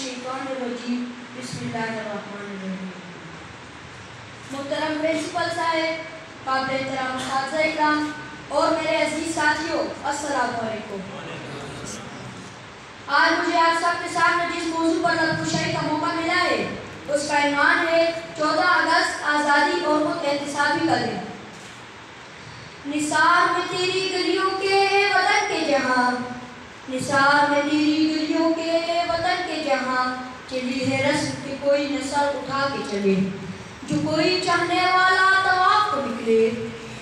मिनशैतानिर्रजीम बिस्मिल्लाहिर्रहमानिर्रहीम। मोहतरम प्रिंसिपल साहब, काबिल एहतराम असातिज़ा इकराम और मेरे अजीज साथियों, अस्सलामु अलैकुम। आज मुझे आप सबके सामने जिस मौजू पर नतकुशाई का मौका मिला है उसका इन्वान है 14 अगस्त आज़ादी और खुद एहतिसाबी का दिन। निसार में तेरी गलियों के वतन के जहां, निसार में तेरी गलियों के वतन के जहां, चली है रस्म के कोई नस्ल उठा के चले, जो कोई चाहने वाला तवाफ को निकले,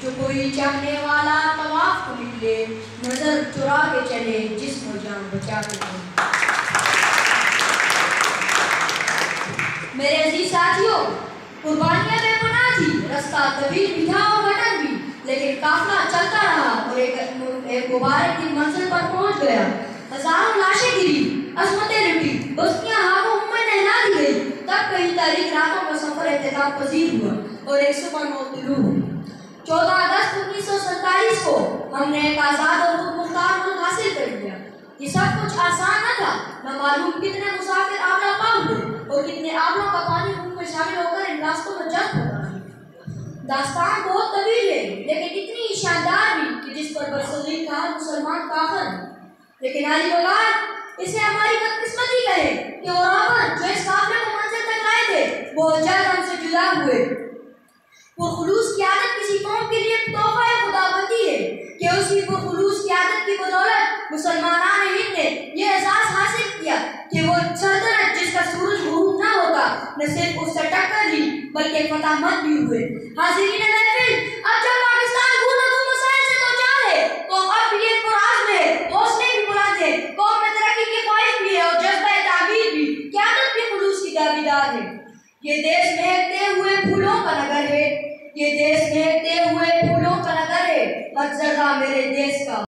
जो कोई चाहने वाला तवाफ को निकले, नजर चुरा के चले, जिस्म जान बचा के चले। मेरे अजीज साथियों, कुर्बानियां बेपनाह थी, रास्ता तवील भी था और घटन भी, लेकिन काफिला चलता रहा और एक मुबारक की मंजिल पर पहुंच गया। हजारों लाशें गिरी, अजमतें लुटी, बस्तियां हाथों में नहला दी गई, तब कहीं तारीख रातों का सफर एहतिकाम पजीर हुआ और एक सुबह नौ तुलू हुई। 14 अगस्त 1947 को हमने एक आज़ाद और खुदमुख्तार मुल्क हासिल कर लिया। ये सब कुछ आसान न था, न मालूम कितने मुसाफिर आबला पार हुए और कितने आबलों का पानी मुंह में शामिल होकर इन रास्तों में जज्ब होता है। दास्तान बहुत तवील है, लेकिन इतनी शानदार भी कि जिस पर बरसगीर कहा मुसलमान काफिर, लेकिन अली बकार इसे हमारी बदकिस्मती कहे कि औरंगाबाद जो इस काफिले को मंजिल तक लाए थे वो जल्द हमसे जुदा हुए। पुरखुलूस की आदत किसी कौम के लिए तोहफा खुदाबंदी है कि उसी पुरखुलूस की आदत की बदौलत मुसलमानान हिंद ने यह एहसास हासिल किया कि वो सल्तनत जिसका सूरज गुरूब न होता न सिर्फ उससे टक्कर ली बल्कि फतहमंद भी हुए। हाज़िरीन महफिल, अब जब पाकिस्तान गुनाह मसाइल से दोचार है तो अब ये पुराज़ है, हौसले भी बुलंद है, कौम में तरक्की की ख्वाहिश भी है और जज्बा ताबीर भी, क़यादत भी खुलूस की दावेदार है। ये देश महकते हुए फूलों का नगर है, ये देश महकते हुए फूलों का नगर है, हर जगह मेरे देश का